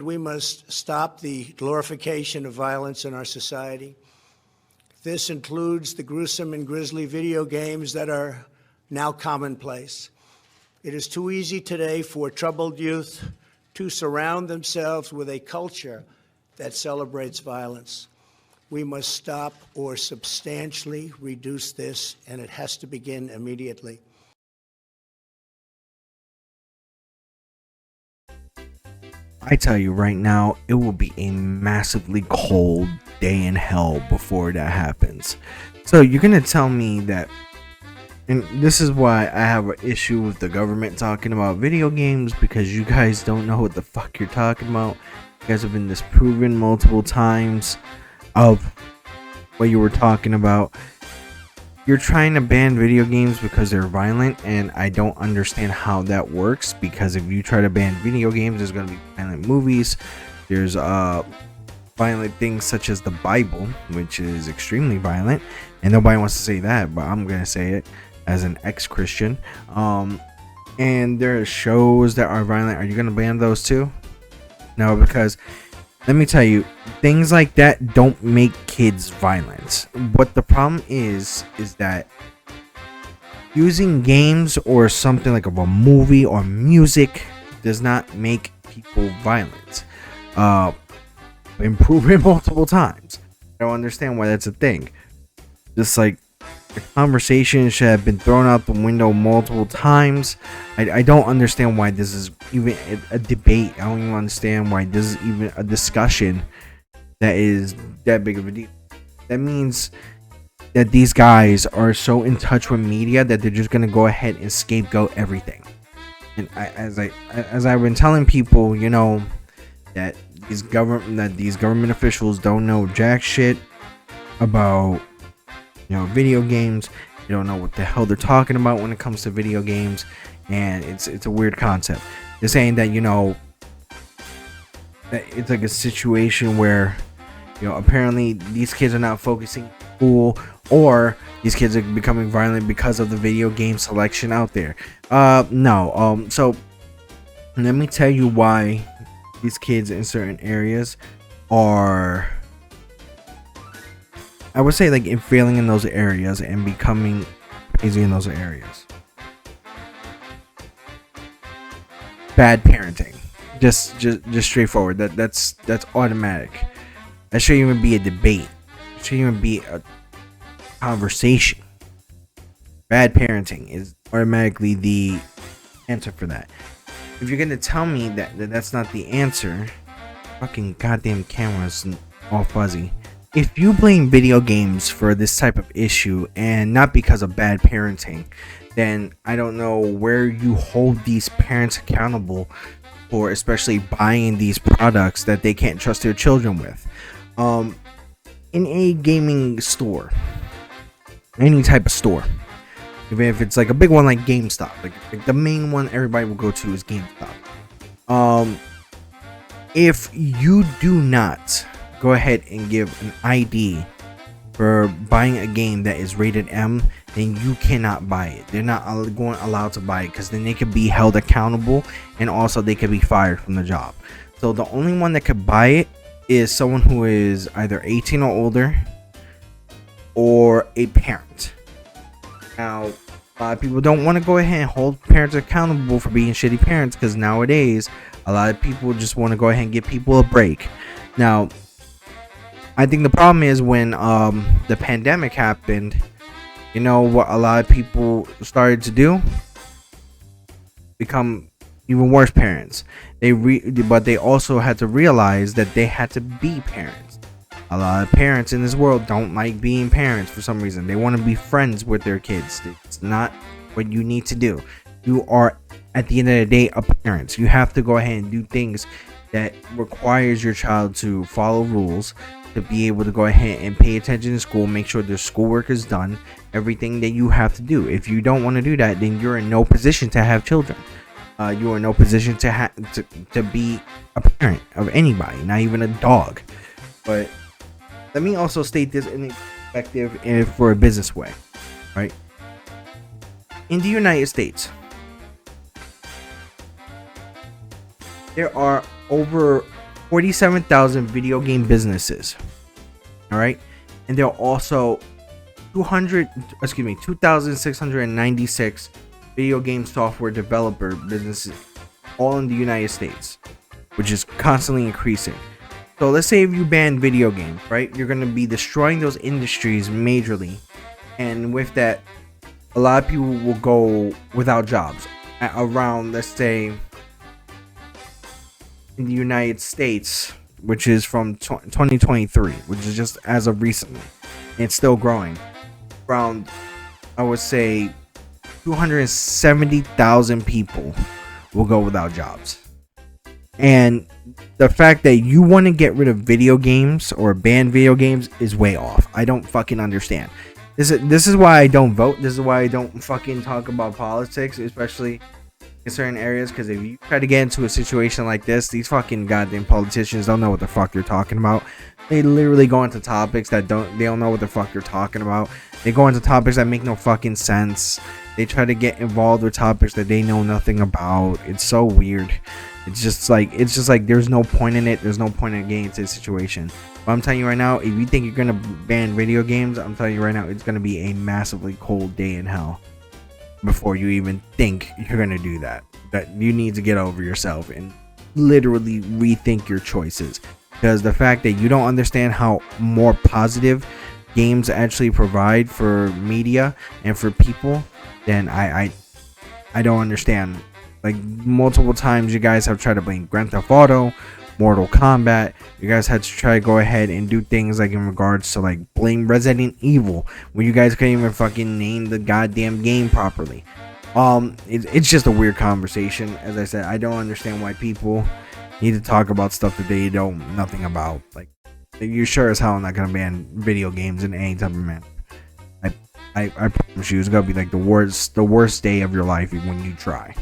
We must stop the glorification of violence in our society. This includes the gruesome and grisly video games that are now commonplace. It is too easy today for troubled youth to surround themselves with a culture that celebrates violence. We must stop or substantially reduce this, and it has to begin immediately. I tell you right now, it will be a massively cold day in hell before that happens. So you're going to tell me that, and this is why I have an issue with the government talking about video games, because you guys don't know what the fuck you're talking about. You guys have been disproven multiple times of what you were talking about. You're trying to ban video games because they're violent, and I don't understand how that works, because if you try to ban video games, there's going to be violent movies. There's violent things such as the Bible, which is extremely violent, and nobody wants to say that, but I'm going to say it as an ex-Christian. And there are shows that are violent. Are you going to ban those too? No, because let me tell you, things like that don't make kids violent. What the problem is that using games or something like a movie or music does not make people violent. Been proven multiple times. I don't understand why that's a thing. Just like the conversation should have been thrown out the window multiple times. I don't understand why this is even a debate. I don't even understand why this is even a discussion that is that big of a deal. That means that these guys are so in touch with media that they're just gonna go ahead and scapegoat everything. And as I've been telling people, you know, that these government officials don't know jack shit about, you know, video games. You don't know what the hell they're talking about when it comes to video games, and it's a weird concept. They're saying that, you know, that it's like a situation where, you know, apparently these kids are not focusing on school, or these kids are becoming violent because of the video game selection out there. No. So let me tell you why these kids in certain areas are, I would say, like, in failing in those areas and becoming crazy in those areas. Bad parenting. Just straightforward. That's automatic. That shouldn't even be a debate. It shouldn't even be a conversation. Bad parenting is automatically the answer for that. If you're gonna tell me that that's not the answer, fucking goddamn cameras all fuzzy. If you blame video games for this type of issue and not because of bad parenting, then I don't know where you hold these parents accountable for, especially buying these products that they can't trust their children with. In a gaming store, any type of store, even if it's like a big one like GameStop, like the main one everybody will go to is GameStop. If you do not go ahead and give an ID for buying a game that is rated M, then you cannot buy it. They're not allowed to buy it, because then they could be held accountable, and also they could be fired from the job. So the only one that could buy it is someone who is either 18 or older, or a parent. Now, a lot of people don't want to go ahead and hold parents accountable for being shitty parents, because nowadays a lot of people just want to go ahead and give people a break. Now, I think the problem is when the pandemic happened, you know what a lot of people started to do? Become even worse parents. But they also had to realize that they had to be parents. A lot of parents in this world don't like being parents for some reason. They want to be friends with their kids. It's not what you need to do. You are, at the end of the day, a parent. You have to go ahead and do things that requires your child to follow rules, to be able to go ahead and pay attention in school, make sure their schoolwork is done, everything that you have to do. If you don't want to do that, then you're in no position to have children. You are in no position to be a parent of anybody, not even a dog. But let me also state this in a perspective and for a business way, right? In the United States, there are over 47,000 video game businesses. All right, and there are also 2,696 video game software developer businesses, all in the United States, which is constantly increasing. So let's say if you ban video games, right, you're going to be destroying those industries majorly, and with that, a lot of people will go without jobs. At around, let's say, in the United States, which is from 2023, which is just as of recently, and it's still growing. Around, I would say, 270,000 people will go without jobs. And the fact that you want to get rid of video games or ban video games is way off. I don't fucking understand. This is why I don't vote. This is why I don't fucking talk about politics, especially in certain areas, because if you try to get into a situation like this, these fucking goddamn politicians don't know what the fuck they're talking about. They literally go into topics that they don't know what the fuck they're talking about. They go into topics that make no fucking sense. They try to get involved with topics that they know nothing about. It's so weird. It's just like there's no point in it. There's no point in getting into this situation. But I'm telling you right now, if you think you're gonna ban video games, I'm telling you right now, it's gonna be a massively cold day in hell before you even think you're gonna do that. That you need to get over yourself and literally rethink your choices, because the fact that you don't understand how more positive games actually provide for media and for people, then I don't understand. Like, multiple times you guys have tried to blame Grand Theft Auto, Mortal Kombat. You guys had to try to go ahead and do things like in regards to like blame Resident Evil, when you guys couldn't even fucking name the goddamn game properly. It's just a weird conversation. As I said, I don't understand why people need to talk about stuff that they know nothing about. Like, you sure as hell not gonna ban video games in any type of manner. I promise you, it's gonna be like the worst day of your life when you try.